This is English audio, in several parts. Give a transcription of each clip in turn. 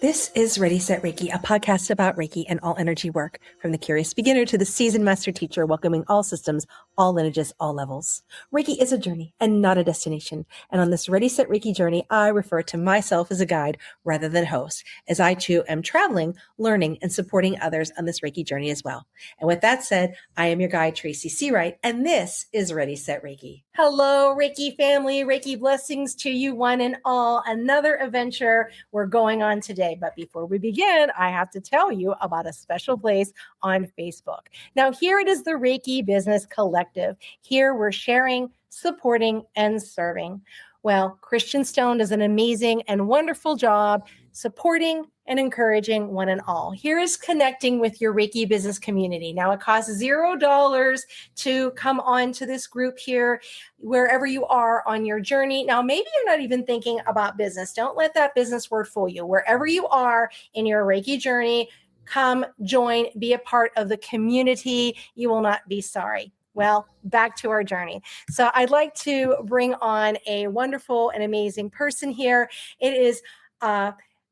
This is Ready, Set, Reiki, a podcast about Reiki and all energy work, from the curious beginner to the seasoned master teacher, welcoming all systems, all lineages, all levels. Reiki is a journey and not a destination. And on this Ready, Set, Reiki journey, I refer to myself as a guide rather than host, as I too am traveling, learning, and supporting others on this Reiki journey as well. And with that said, I am your guide, Tracy Seawright, and this is Ready, Set, Reiki. Hello, Reiki family. Reiki blessings to you, one and all. Another adventure we're going on today. But before we begin, I have to tell you about a special place on Facebook. Now, here it is, the Reiki Business Collective. Here we're sharing, supporting, and serving. Well, Christian Stone does an amazing and wonderful job supporting and encouraging one and all. Here is connecting with your Reiki business community. Now, it costs $0 to come on to this group here, wherever you are on your journey. Now, maybe you're not even thinking about business. Don't let that business word fool you. Wherever you are in your Reiki journey, come join, be a part of the community. You will not be sorry. Well, back to our journey. So I'd like to bring on a wonderful and amazing person here. It is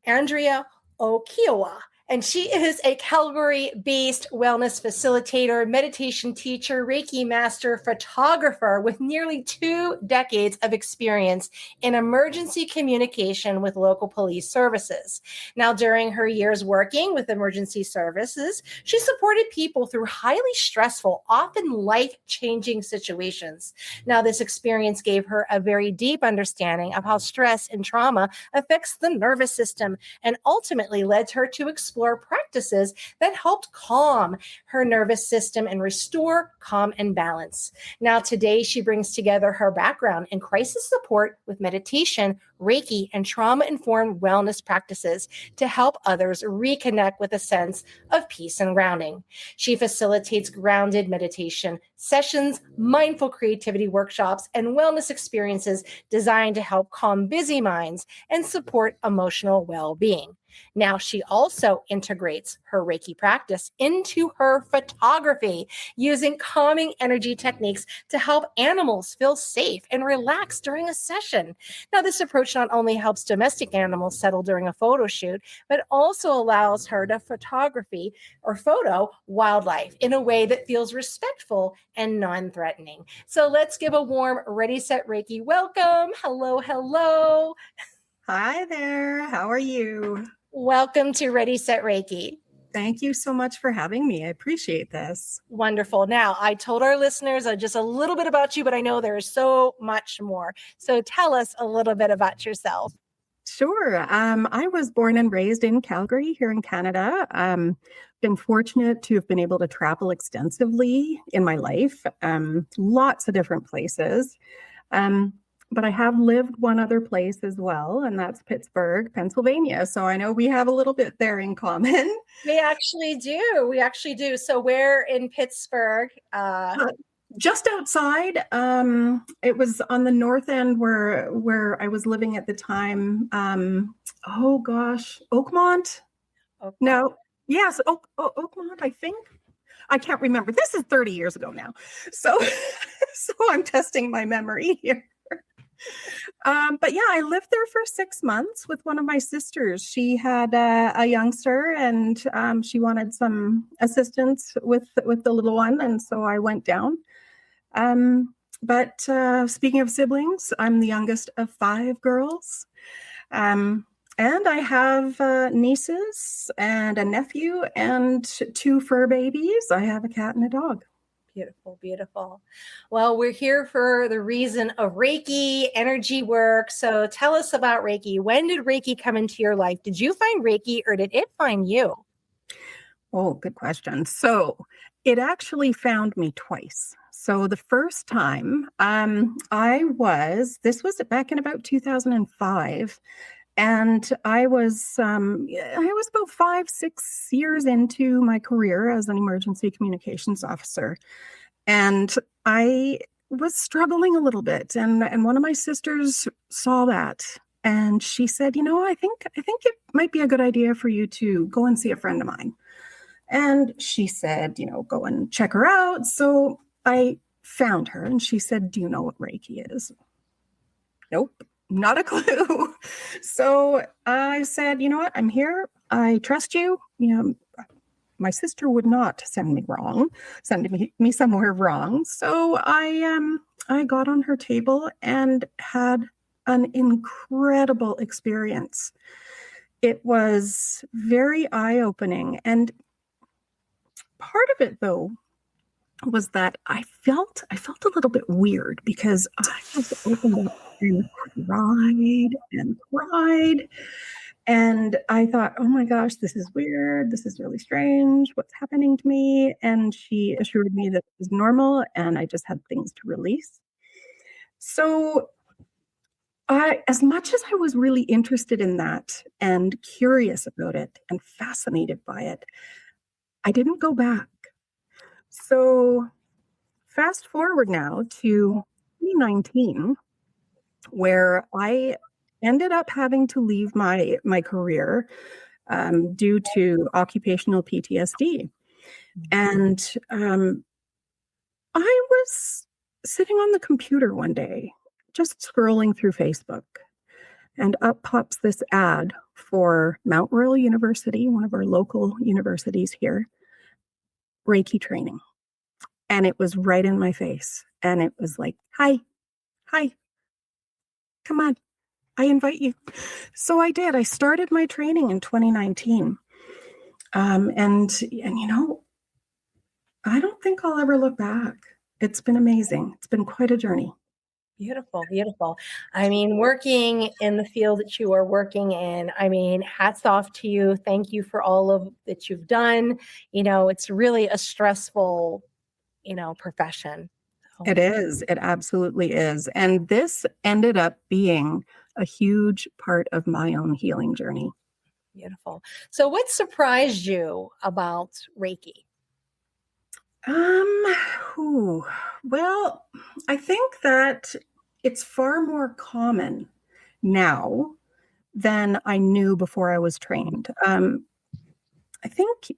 Andrea Ochitwa, and she is a Calgary-based wellness facilitator, meditation teacher, Reiki master, photographer with nearly 2 decades of experience in emergency communication with local police services. Now, during her years working with emergency services, she supported people through highly stressful, often life-changing situations. Now, this experience gave her a very deep understanding of how stress and trauma affects the nervous system, and ultimately led her to explore practices that helped calm her nervous system and restore calm and balance. Now, today, she brings together her background in crisis support with meditation, Reiki, and trauma-informed wellness practices to help others reconnect with a sense of peace and grounding. She facilitates grounded meditation sessions, mindful creativity workshops, and wellness experiences designed to help calm busy minds and support emotional well-being. Now, she also integrates her Reiki practice into her photography, using calming energy techniques to help animals feel safe and relax during a session. Now, this approach not only helps domestic animals settle during a photo shoot, but also allows her to photography or photo wildlife in a way that feels respectful and non-threatening. So let's give a warm Ready, Set, Reiki welcome. Hello, hello. Hi there. How are you? Welcome to Ready, Set, Reiki. Thank you so much for having me. I appreciate this. Wonderful. Now, I told our listeners just a little bit about you, but I know there is so much more. So tell us a little bit about yourself. Sure. I was born and raised in Calgary here in Canada. Been fortunate to have been able to travel extensively in my life, lots of different places. But I have lived one other place as well, and that's Pittsburgh, Pennsylvania. So I know we have a little bit there in common. We actually do. We actually do. So where in Pittsburgh? Just outside. It was on the north end where I was living at the time. Oakmont? No. Yes, Oakmont, I think. I can't remember. This is 30 years ago now. So I'm testing my memory here. But yeah, I lived there for 6 months with one of my sisters. She had a youngster, and she wanted some assistance with the little one, and so I went down. But speaking of siblings, I'm the youngest of 5 girls, and I have nieces and a nephew and 2 fur babies. I have a cat and a dog. Beautiful, beautiful. Well, we're here for the reason of Reiki, energy work. So tell us about Reiki. When did Reiki come into your life? Did you find Reiki or did it find you? Oh, good question. So it actually found me twice. So the first time this was back in about 2005. And I was about 5-6 years into my career as an emergency communications officer. And I was struggling a little bit. And one of my sisters saw that. And she said, I think it might be a good idea for you to go and see a friend of mine. And she said, go and check her out. So I found her and she said, do you know what Reiki is? Nope. not a clue. So I said, you know what? I'm here. I trust you. You know, my sister would not send me somewhere wrong. So I got on her table and had an incredible experience. It was very eye-opening. And part of it, though, was that I felt a little bit weird because I just opened up and cried. And I thought, oh my gosh, this is weird. This is really strange. What's happening to me? And she assured me that it was normal and I just had things to release. So as much as I was really interested in that and curious about it and fascinated by it, I didn't go back. So fast forward now to 2019, where I ended up having to leave my career due to occupational PTSD. And I was sitting on the computer one day, just scrolling through Facebook, and up pops this ad for Mount Royal University, one of our local universities here, Reiki training. And it was right in my face. And it was like, hi, come on, I invite you. So I did. I started my training in 2019. And you know, I don't think I'll ever look back. It's been amazing. It's been quite a journey. Beautiful, beautiful. I mean, working in the field that you are working in, I mean, hats off to you. Thank you for all of that you've done. You know, it's really a stressful, profession. It is. It absolutely is. And this ended up being a huge part of my own healing journey. Beautiful. So what surprised you about Reiki? Well, I think that it's far more common now than I knew before I was trained. I think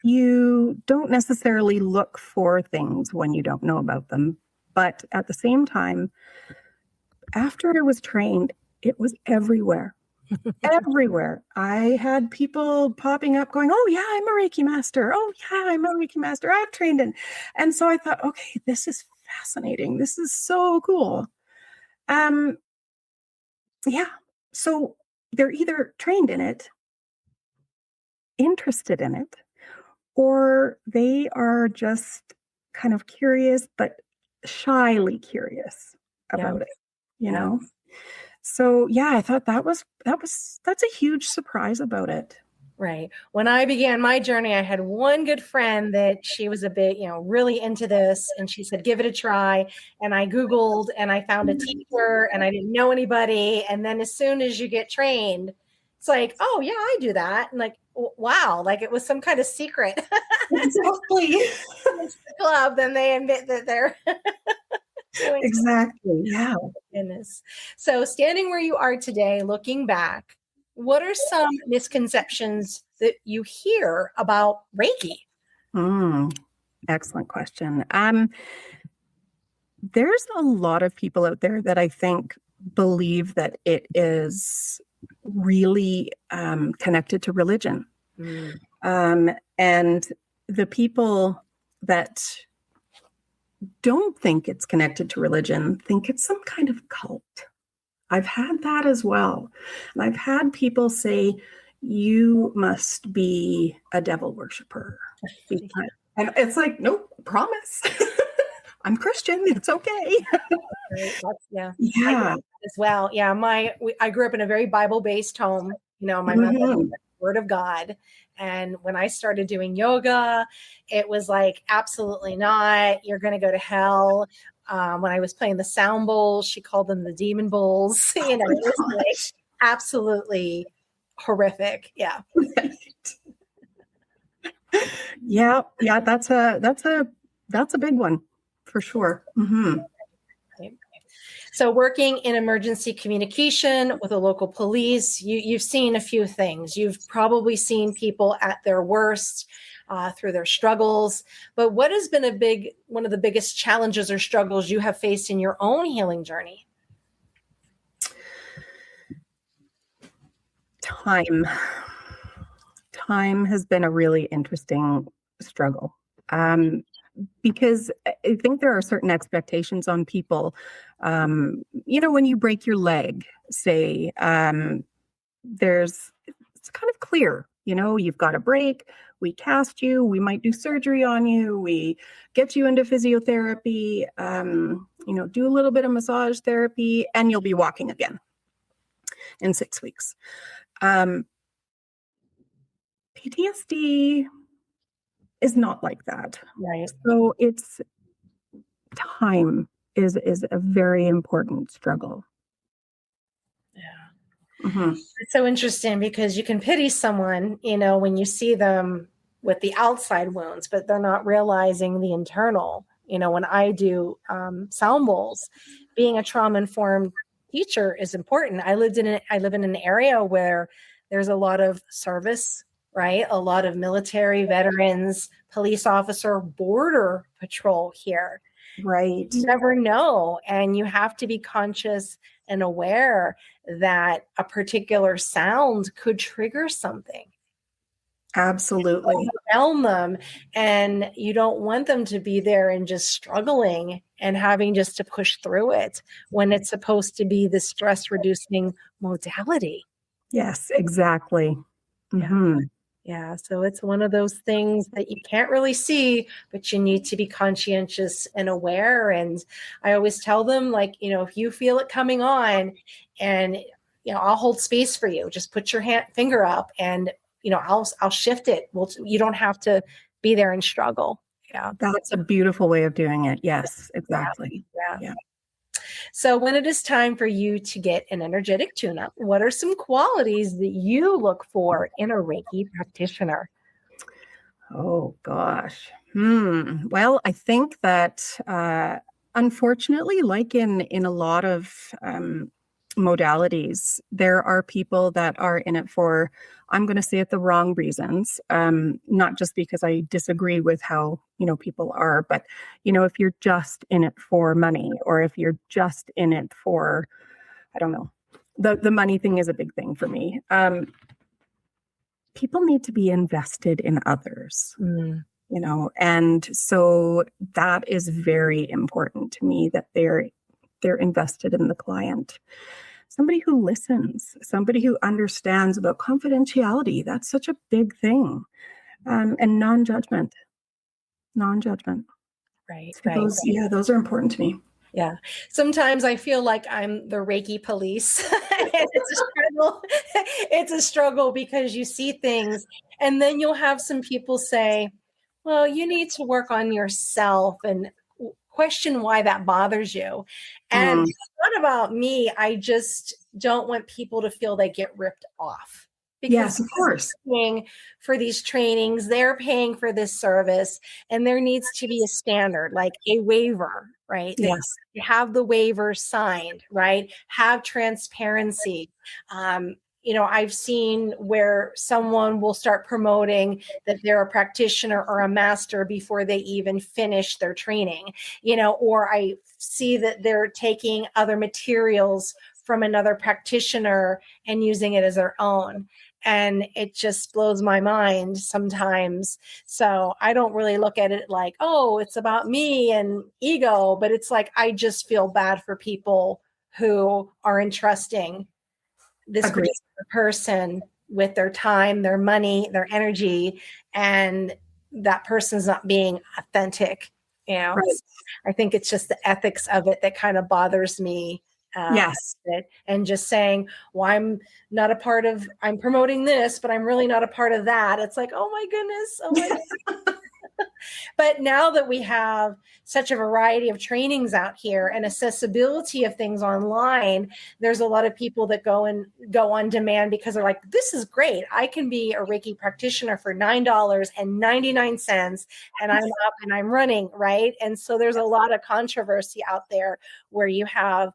you don't necessarily look for things when you don't know about them. But at the same time, after I was trained, it was everywhere. Everywhere. I had people popping up going, oh yeah, I'm a Reiki master. Oh yeah, I'm a Reiki master. I've trained in. And so I thought, okay, this is fascinating. This is so cool. Yeah. So they're either trained in it, interested in it, or they are just kind of curious, but shyly curious about it, you know? So yeah, I thought that's a huge surprise about it. Right. When I began my journey, I had one good friend that she was a bit, really into this. And she said, give it a try. And I Googled and I found a teacher and I didn't know anybody. And then as soon as you get trained, it's like, oh yeah, I do that. And like, wow, like it was some kind of secret. Exactly. Club, then they admit that they're doing exactly. Yeah. Goodness. So standing where you are today, looking back, what are some misconceptions that you hear about Reiki? Excellent question. There's a lot of people out there that I think believe that it is really connected to religion. And the people that don't think it's connected to religion think it's some kind of cult. I've had that as well. And I've had people say, you must be a devil worshiper. And it's like, nope, promise. I'm Christian. It's okay. Yeah. As well. Yeah. I grew up in a very Bible-based home. My mother was the Word of God. And when I started doing yoga, it was like, absolutely not. You're going to go to hell. When I was playing the sound bowls, she called them the demon bowls. It was like absolutely horrific. Yeah. Yeah. That's a big one for sure. Mm-hmm. So working in emergency communication with a local police, you've seen a few things. You've probably seen people at their worst through their struggles. But what has been one of the biggest challenges or struggles you have faced in your own healing journey? Time has been a really interesting struggle. Because I think there are certain expectations on people. When you break your leg, say, it's kind of clear, you've got a break, we cast you, we might do surgery on you, we get you into physiotherapy, do a little bit of massage therapy, and you'll be walking again in 6 weeks. PTSD is not like that. Right. So time is a very important struggle. Yeah. Mm-hmm. It's so interesting because you can pity someone, when you see them with the outside wounds, but they're not realizing the internal. When I do sound bowls, being a trauma-informed teacher is important. I live in an area where there's a lot of service, right? A lot of military veterans, police officer, border patrol here. Right. You never know. And you have to be conscious and aware that a particular sound could trigger something. Absolutely. Overwhelm them. And you don't want them to be there and just struggling and having just to push through it when it's supposed to be the stress reducing modality. Yes, exactly. Mm-hmm. Yeah. So it's one of those things that you can't really see, but you need to be conscientious and aware. And I always tell them, if you feel it coming on and, I'll hold space for you, just put your finger up and, I'll shift it. You don't have to be there and struggle. Yeah. That's a beautiful way of doing it. Yes, exactly. Yeah. So when it is time for you to get an energetic tune-up, what are some qualities that you look for in a Reiki practitioner? Oh, gosh. Well, I think that unfortunately, like in a lot of modalities, there are people that are in it for, I'm going to say it, the wrong reasons, not just because I disagree with how, people are, but, if you're just in it for money, or if you're just in it for, I don't know, the money thing is a big thing for me. People need to be invested in others, and so that is very important to me, that they're invested in the client. Somebody who listens, somebody who understands about confidentiality. That's such a big thing. And non-judgment. Right. So right. Those are important to me. Yeah. Sometimes I feel like I'm the Reiki police. It's a struggle. It's a struggle because you see things and then you'll have some people say, well, you need to work on yourself and question why that bothers you. And it's not about me. I just don't want people to feel they get ripped off. Because yes, of course. they're paying for these trainings, they're paying for this service, and there needs to be a standard, like a waiver, right? Yes. You have the waiver signed, right? Have transparency. I've seen where someone will start promoting that they're a practitioner or a master before they even finish their training, or I see that they're taking other materials from another practitioner and using it as their own. And it just blows my mind sometimes. So I don't really look at it like, oh, it's about me and ego, but it's like, I just feel bad for people who are entrusting this particular person with their time, their money, their energy, and that person's not being authentic. Right. I think it's just the ethics of it that kind of bothers me. Yes. And just saying, well, I'm promoting this, but I'm really not a part of that. It's like, oh my goodness. But now that we have such a variety of trainings out here and accessibility of things online, there's a lot of people that go on demand because they're like, this is great. I can be a Reiki practitioner for $9.99 and I'm up and I'm running, right? And so there's a lot of controversy out there where you have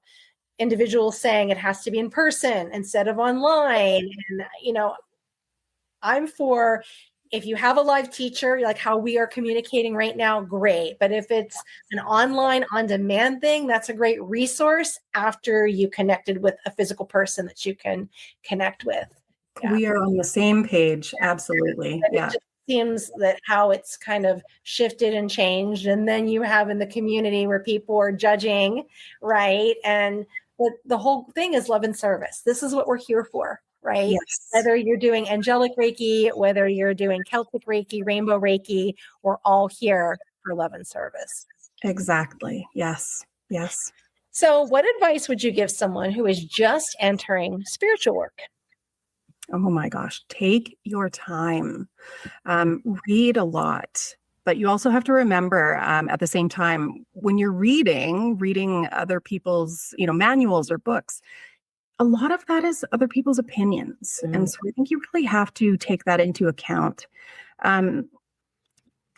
individuals saying it has to be in person instead of online. And, I'm for, if you have a live teacher, like how we are communicating right now, great. But if it's an online on-demand thing, that's a great resource after you connected with a physical person that you can connect with. Yeah. We are on the same page. Absolutely. But Yeah. it just seems that how it's kind of shifted and changed. And then you have in the community where people are judging, right? And the whole thing is love and service. This is what we're here for, right? Yes. Whether you're doing angelic Reiki, whether you're doing Celtic Reiki, Rainbow Reiki, we're all here for love and service. Exactly. Yes. Yes. So what advice would you give someone who is just entering spiritual work? Oh my gosh. Take your time. Read a lot. But you also have to remember at the same time, when you're reading other people's, manuals or books, a lot of that is other people's opinions. And so I think you really have to take that into account.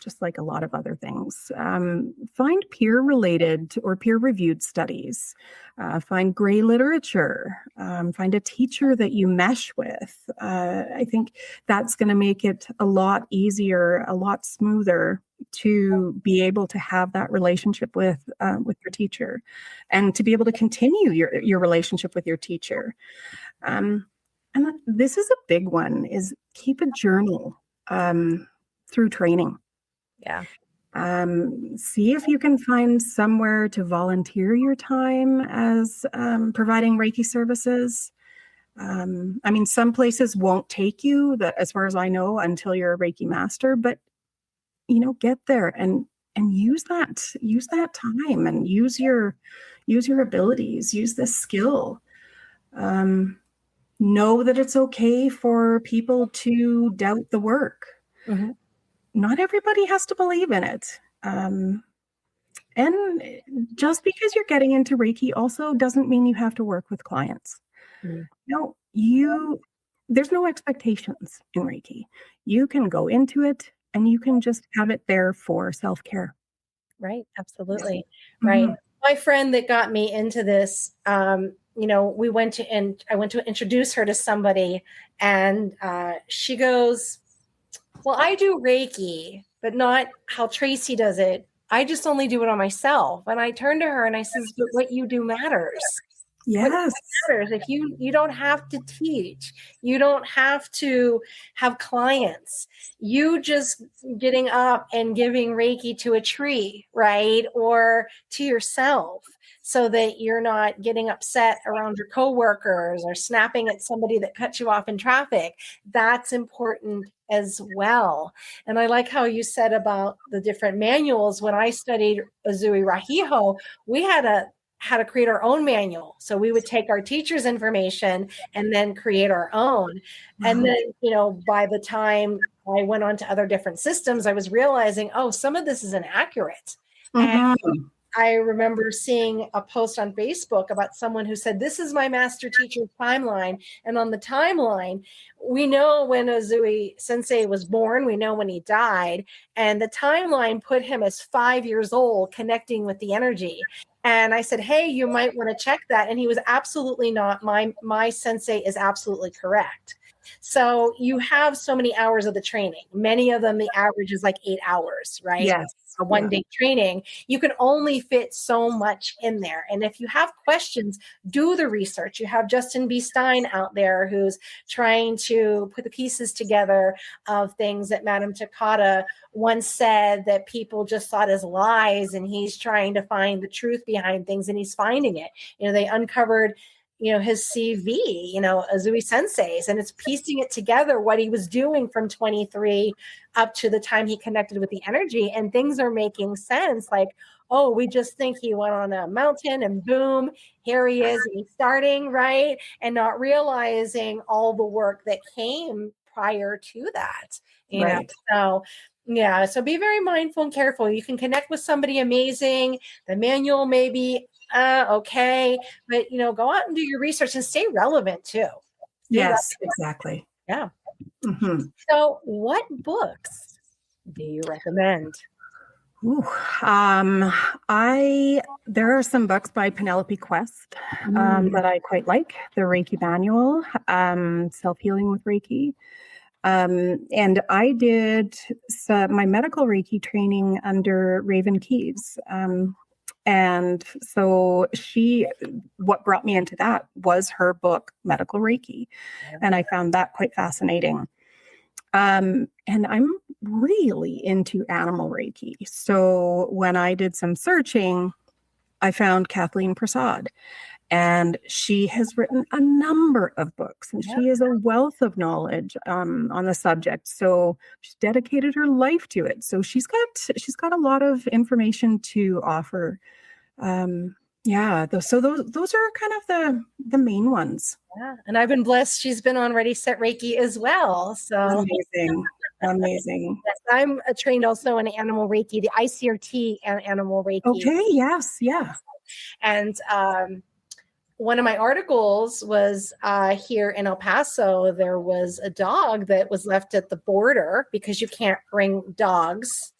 Just like a lot of other things. Find peer-related or peer-reviewed studies. Find gray literature. Find a teacher that you mesh with. I think that's going to make it a lot easier, a lot smoother to be able to have that relationship with your teacher, and to be able to continue your relationship with your teacher. And this is a big one: is keep a journal through training. Yeah. See if you can find somewhere to volunteer your time as providing Reiki services. Some places won't take you, as far as I know, until you're a Reiki master, but get there and use that time and use your abilities, use this skill. Know that it's okay for people to doubt the work. Mm-hmm. Not everybody has to believe in it. And just because you're getting into Reiki also doesn't mean you have to work with clients. Mm-hmm. No, there's no expectations in Reiki. You can go into it and you can just have it there for self-care. Right. Absolutely. Mm-hmm. Right. My friend that got me into this, I went to introduce her to somebody, and she goes, well, I do Reiki, but not how Tracy does it. I just only do it on myself. And I turned to her and I says, but what you do matters. Yes. What matters. If you don't have to teach, you don't have to have clients. You just getting up and giving Reiki to a tree, right? Or to yourself, so that you're not getting upset around your coworkers or snapping at somebody that cuts you off in traffic. That's important as well. And I like how you said about the different manuals. When I studied Uzui Rahiho, we had to create our own manual. So we would take our teacher's information and then create our own. And then, by the time I went on to other different systems, I was realizing, some of this is inaccurate. And I remember seeing a post on Facebook about someone who said, this is my master teacher's timeline. And on the timeline, we know when Uzui Sensei was born, we know when he died. And the timeline put him as 5 years old, connecting with the energy. And I said, hey, you might want to check that. And he was absolutely not. My sensei is absolutely correct. So you have so many hours of the training. Many of them, the average is like 8 hours, right? Yes. A one-day training. You can only fit so much in there. And if you have questions, do the research. You have Justin B. Stein out there who's trying to put the pieces together of things that Madame Takata once said that people just thought as lies, and he's trying to find the truth behind things, and he's finding it. They uncovered his CV, Uzui Sensei's, and it's piecing it together what he was doing from 23 up to the time he connected with the energy, and things are making sense. Like, we just think he went on a mountain and boom, here he is, and he's starting, right? And not realizing all the work that came prior to that, Right. So yeah, so be very mindful and careful. You can connect with somebody amazing. The manual may be okay, but go out and do your research and stay relevant too. Yes, exactly. Yeah. Mm-hmm. So what books do you recommend? Ooh, there are some books by Penelope Quest that I quite like. The Reiki Manual, Self-Healing with Reiki. And I did my medical Reiki training under Raven Keeves. And so what brought me into that was her book, Medical Reiki. And I found that quite fascinating. And I'm really into animal Reiki. So when I did some searching, I found Kathleen Prasad, and she has written a number of books, and she is a wealth of knowledge on the subject. So she's dedicated her life to it. So she's got a lot of information to offer. So those are kind of the main ones. Yeah, and I've been blessed. She's been on Ready Set Reiki as well. So amazing. Yes, I'm trained also in animal Reiki, the ICRT and animal Reiki. Okay. Yes. Yeah. And one of my articles was here in El Paso. There was a dog that was left at the border because you can't bring dogs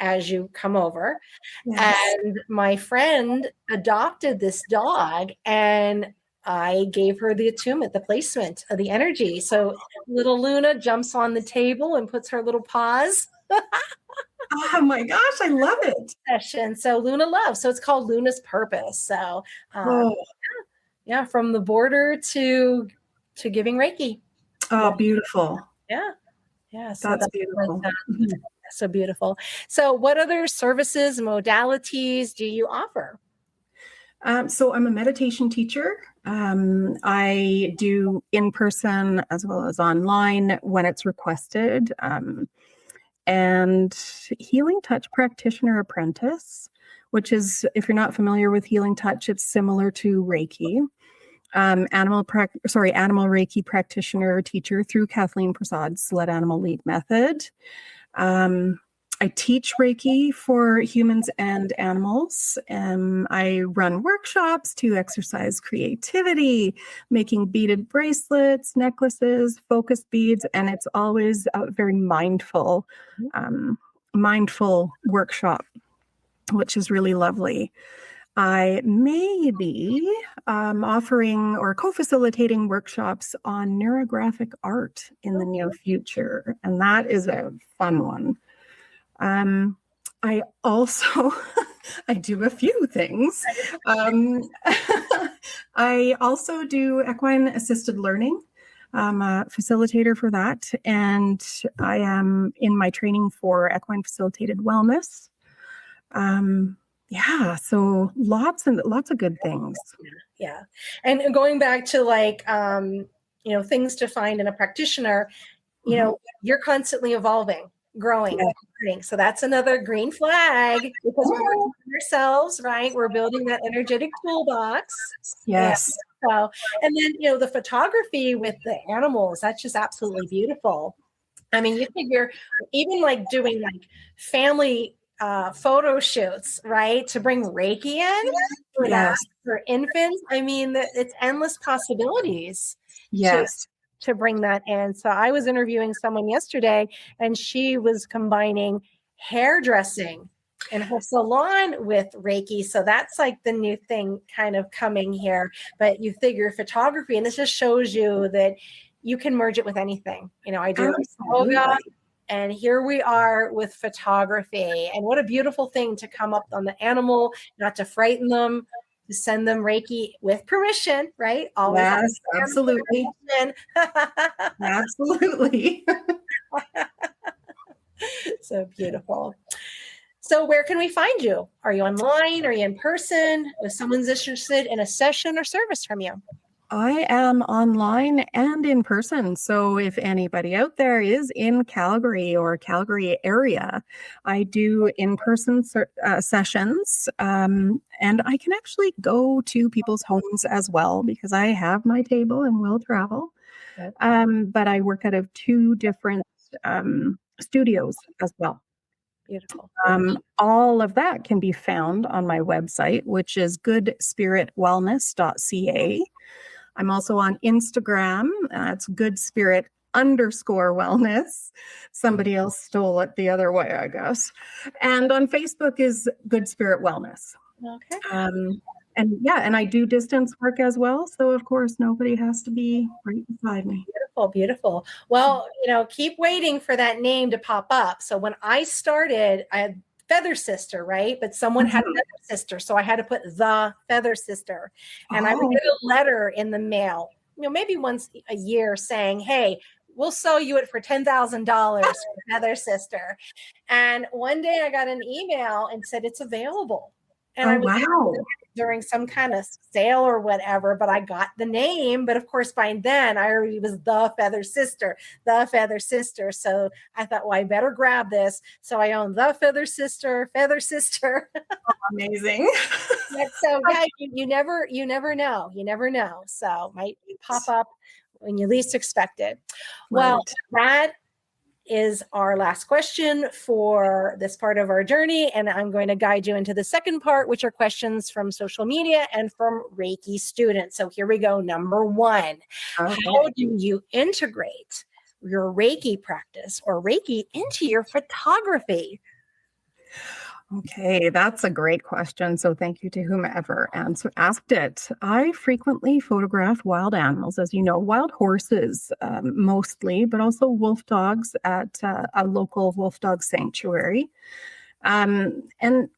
as you come over. Yes. And my friend adopted this dog, and I gave her the attunement, the placement of the energy. So little Luna jumps on the table and puts her little paws. Oh my gosh, I love it. Session. So Luna loves. So it's called Luna's Purpose. So from the border to giving Reiki. Oh, beautiful. Yeah. So that's beautiful. So beautiful. So what other services, modalities do you offer? So I'm a meditation teacher. I do in person as well as online when it's requested. And healing touch practitioner apprentice, which is, if you're not familiar with healing touch, it's similar to Reiki. Animal Reiki practitioner teacher through Kathleen Prasad's Sled Animal Lead Method. I teach Reiki for humans and animals. I run workshops to exercise creativity, making beaded bracelets, necklaces, focus beads, and it's always a very mindful workshop, which is really lovely. I may be offering or co-facilitating workshops on neurographic art in the near future, and that is a fun one. I also, I do a few things. I also do equine assisted learning. I'm a facilitator for that, and I am in my training for equine facilitated wellness. So lots of good things. Yeah. And going back to things to find in a practitioner, you're constantly evolving, growing, learning. So that's another green flag, because we're working on ourselves, right? We're building that energetic toolbox. Yes. So, and then, the photography with the animals, that's just absolutely beautiful. I mean, you figure even doing family photo shoots, right? To bring Reiki in for infants. I mean, it's endless possibilities. Yes. To bring that in. So I was interviewing someone yesterday, and she was combining hairdressing in her salon with Reiki. So that's the new thing kind of coming here. But you figure photography, and this just shows you that you can merge it with anything. I do yoga, and here we are with photography. And what a beautiful thing to come up on the animal, not to frighten them, to send them Reiki with permission, right? Always. Yes, absolutely. Absolutely. So beautiful. So where can we find you? Are you online? Are you in person? If someone's interested in a session or service from you? I am online and in person. So if anybody out there is in Calgary or Calgary area, I do in-person sessions. And I can actually go to people's homes as well, because I have my table and will travel. But I work out of 2 different studios as well. Beautiful. All of that can be found on my website, which is goodspiritwellness.ca. I'm also on Instagram. It's goodspirit_wellness. Somebody else stole it the other way, I guess. And on Facebook is Good Spirit Wellness. Okay. And I do distance work as well. So of course, nobody has to be right beside me. Beautiful, beautiful. Well, keep waiting for that name to pop up. So when I started, I had feather sister, right? But someone had feather sister. So I had to put the feather sister. And I would get a letter in the mail, maybe once a year saying, hey, we'll sell you it for $10,000 for feather sister. And one day I got an email and said it's available. And I was during some kind of sale or whatever, but I got the name. But of course, by then I already was the feather sister. So I thought, well, I better grab this. So I own the feather sister. Amazing. So yeah, you never know. So might pop up when you least expect it. Well, that is our last question for this part of our journey. And I'm going to guide you into the second part, which are questions from social media and from Reiki students. So here we go. Number one, how do you integrate your Reiki practice or Reiki into your photography? Okay, that's a great question. So thank you to whomever asked it. I frequently photograph wild animals, as you know, wild horses mostly, but also wolf dogs at a local wolf dog sanctuary. And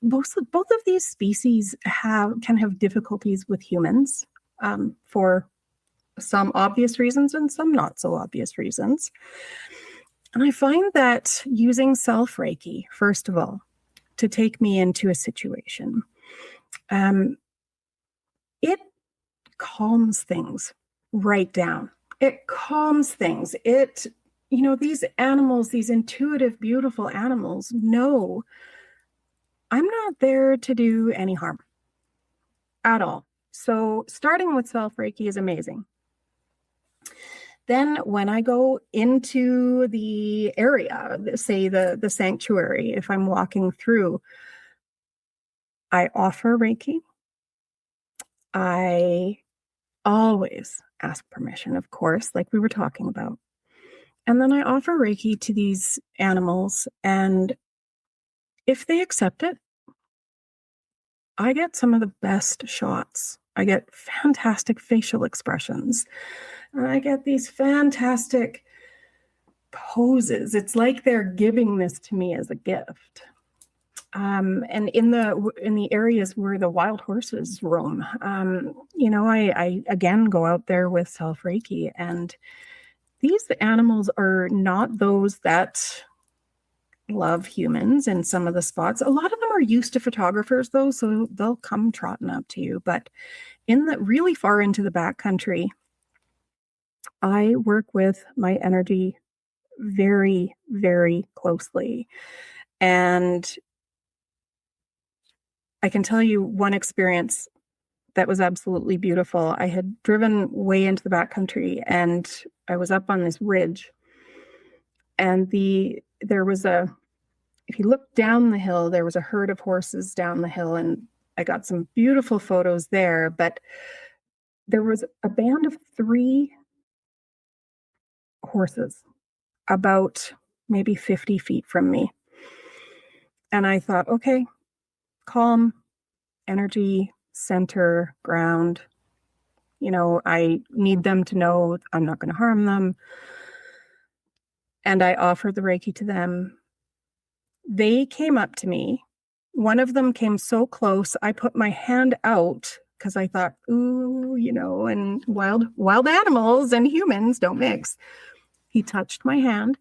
both of these species can have difficulties with humans for some obvious reasons and some not so obvious reasons. And I find that using self-Reiki, first of all, to take me into a situation, it calms things right down. It calms things. These animals, these intuitive, beautiful animals know I'm not there to do any harm at all. So starting with self-Reiki is amazing. Then when I go into the area, say the sanctuary, if I'm walking through, I offer Reiki. I always ask permission, of course, like we were talking about. And then I offer Reiki to these animals. And if they accept it, I get some of the best shots. I get fantastic facial expressions. And I get these fantastic poses. It's like they're giving this to me as a gift. And in the areas where the wild horses roam, I again go out there with self-Reiki, and these animals are not those that love humans in some of the spots. A lot of them are used to photographers though, so they'll come trotting up to you. But in the really far into the backcountry, I work with my energy very, very closely. And I can tell you one experience that was absolutely beautiful. I had driven way into the backcountry and I was up on this ridge. And there was if you look down the hill, there was a herd of horses down the hill, and I got some beautiful photos there. But there was a band of 3 horses about maybe 50 feet from me. And I thought, okay, calm, energy, center, ground. I need them to know I'm not going to harm them. And I offered the Reiki to them. They came up to me. One of them came so close, I put my hand out because I thought, ooh, and wild animals and humans don't mix. He touched my hand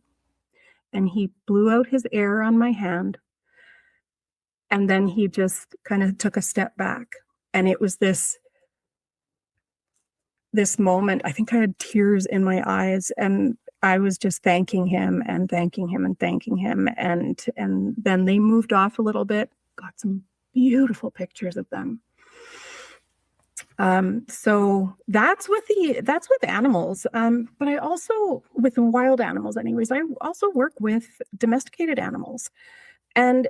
and he blew out his air on my hand. And then he just kind of took a step back. And it was this moment. I think I had tears in my eyes, and I was just thanking him and thanking him and thanking him. And then they moved off a little bit, got some beautiful pictures of them. So that's with animals. But I also, with wild animals anyways, I also work with domesticated animals. And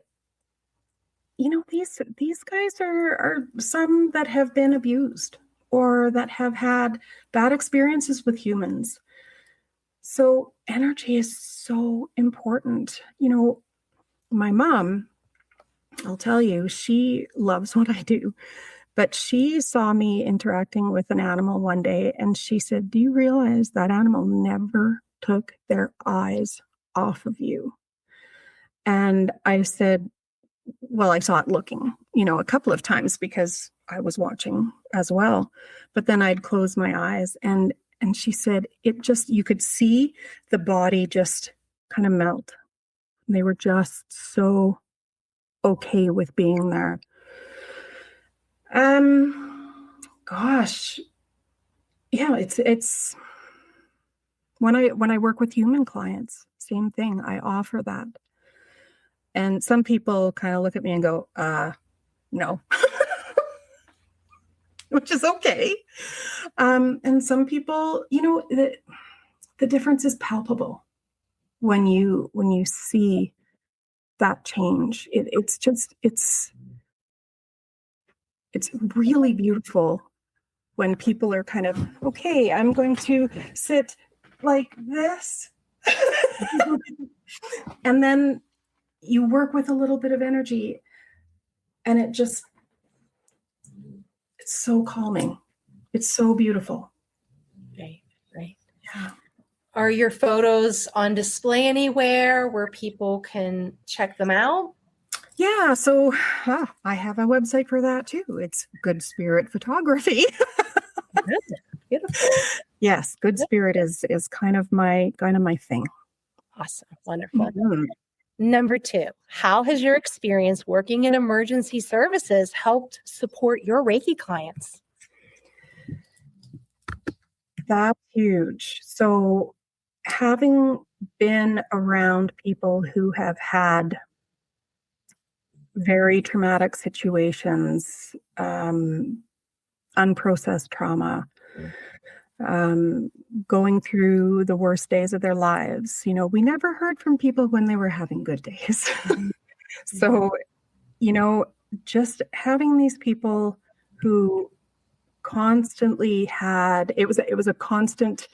these guys are some that have been abused or that have had bad experiences with humans. So energy is so important. My mom, I'll tell you, she loves what I do, but she saw me interacting with an animal one day and she said, "Do you realize that animal never took their eyes off of you?" And I said, well, I saw it looking, a couple of times because I was watching as well. But then I'd close my eyes and she said, you could see the body just kind of melt. They were just so okay with being there. Gosh, yeah, it's when I work with human clients, same thing. I offer that. And some people kind of look at me and go, no, which is okay. And some people, the difference is palpable when you see that change. It's really beautiful when people are kind of, okay, I'm going to sit like this. And then you work with a little bit of energy and it's so calming. It's so beautiful. Right. Yeah. Are your photos on display anywhere where people can check them out? Yeah, so I have a website for that too. It's Good Spirit Photography. Beautiful. Yes, Good Spirit is kind of my thing. Awesome. Wonderful. Mm-hmm. Number 2, how has your experience working in emergency services helped support your Reiki clients? That's huge. So having been around people who have had very traumatic situations, unprocessed trauma, going through the worst days of their lives. We never heard from people when they were having good days. So, just having these people who constantly had, it was a constant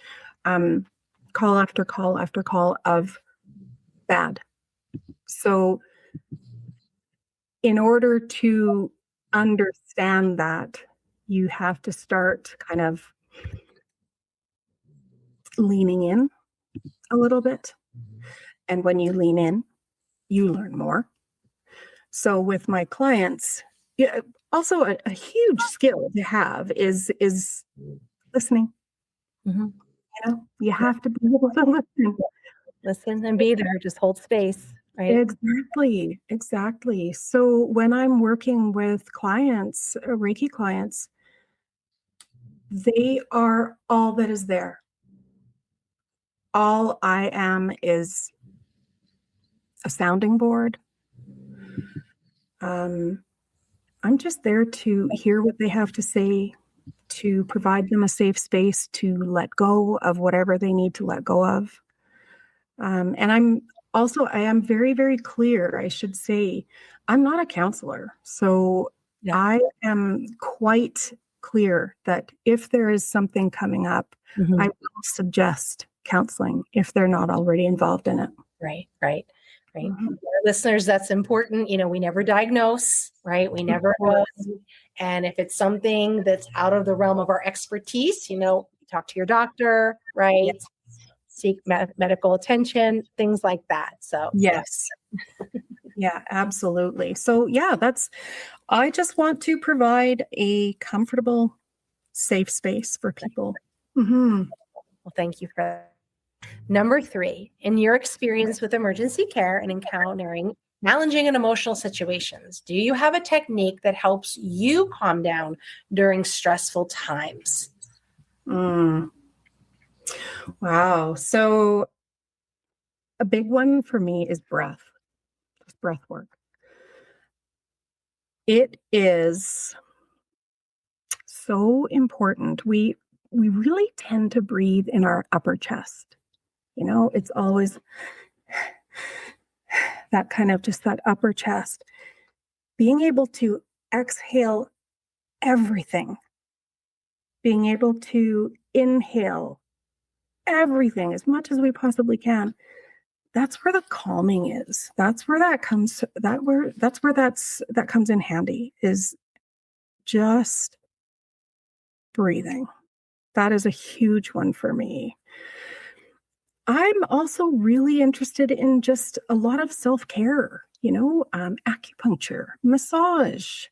call after call after call of bad. So in order to understand that, you have to start kind of leaning in a little bit. And when you lean in, you learn more. So with my clients, yeah, also a huge skill to have is listening. Mm-hmm. You have to be able to Listen and be there. Just hold space. Right. Exactly. So when I'm working with clients, Reiki clients, they are all that is there. All I am is a sounding board. I'm just there to hear what they have to say, to provide them a safe space to let go of whatever they need to let go of. And I am very, very clear. I should say, I'm not a counselor. So Yeah. I am quite clear that if there is something coming up, Mm-hmm. I will suggest counseling if they're not already involved in it. Right. Mm-hmm. Listeners, that's important. We never diagnose, right? We never know. And if it's something that's out of the realm of our expertise, talk to your doctor, right? Yes. Seek medical attention, things like that. So yes. Yeah, absolutely. So yeah, I just want to provide a comfortable, safe space for people. Mm-hmm. Well, thank you for that. Number 3, in your experience with emergency care and encountering challenging and emotional situations, do you have a technique that helps you calm down during stressful times? Wow. So a big one for me is breath work. It is so important. We really tend to breathe in our upper chest. It's always that kind of just that upper chest. Being able to exhale everything, being able to inhale everything as much as we possibly can. That's where the calming is. That's where that comes that comes in handy, is just breathing. That is a huge one for me. I'm also really interested in just a lot of self-care, acupuncture, massage,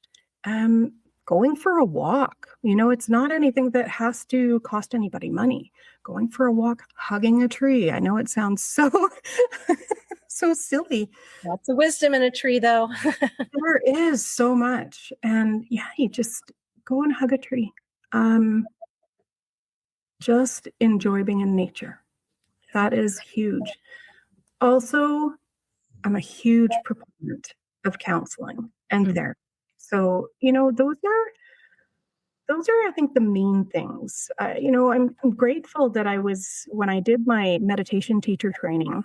going for a walk. It's not anything that has to cost anybody money. Going for a walk, hugging a tree. I know it sounds so so silly. Lots of wisdom in a tree, though. There is so much. And yeah, you just go and hug a tree. Just enjoy being in nature. That is huge. Also, I'm a huge proponent of counseling and therapy. So, those are, I think, the main things. I'm grateful that when I did my meditation teacher training,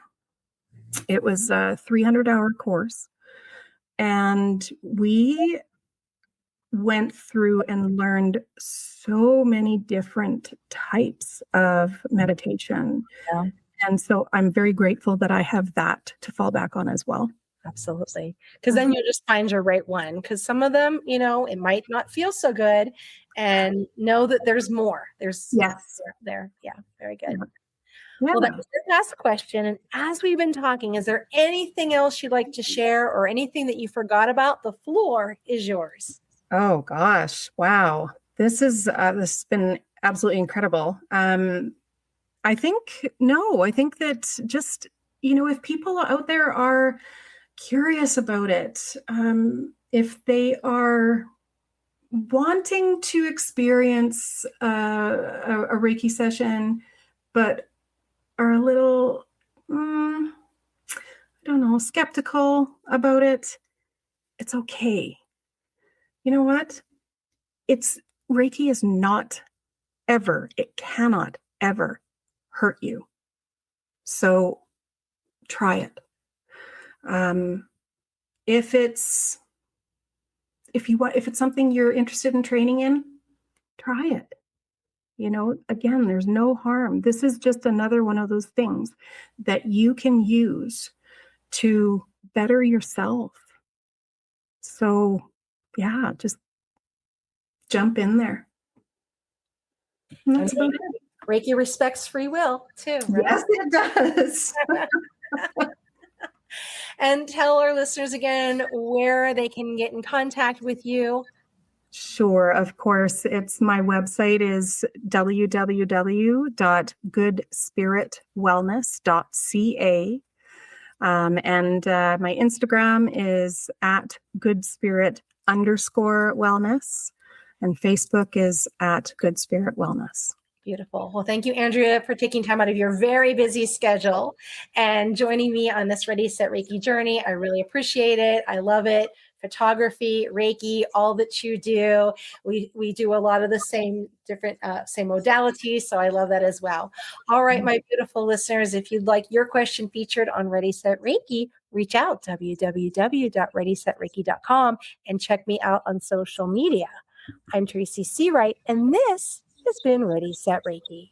it was a 300-hour course. And we went through and learned so many different types of meditation. Yeah. And so I'm very grateful that I have that to fall back on as well. Absolutely. Because then you'll just find your right one. Because some of them, it might not feel so good, and know that there's more. There's there. Yeah. Very good. Yeah. Well, that was the last question. And as we've been talking, is there anything else you'd like to share or anything that you forgot about? The floor is yours. Oh gosh. Wow. This has been absolutely incredible. I think that just, if people out there are curious about it, if they are wanting to experience a Reiki session, but are a little, I don't know, skeptical about it, it's okay. You know what? Reiki is not ever, it cannot ever hurt you. So try it. If it's something you're interested in training in, try it. Again, there's no harm. This is just another one of those things that you can use to better yourself. So yeah, just jump in there. And that's about it. Reiki respects free will too, right? Yes, it does. And tell our listeners again where they can get in contact with you. Sure, of course. My website is www.goodspiritwellness.ca. And my Instagram is @goodspirit_wellness. And Facebook is @goodspiritwellness. Beautiful. Well, thank you, Andrea, for taking time out of your very busy schedule and joining me on this Ready, Set, Reiki journey. I really appreciate it. I love it. Photography, Reiki, all that you do. We do a lot of the same modalities. So I love that as well. All right, my beautiful listeners, if you'd like your question featured on Ready, Set, Reiki, reach out, www.readysetreiki.com, and check me out on social media. I'm Tracy Seawright, and this has been Ready, Set, Reiki.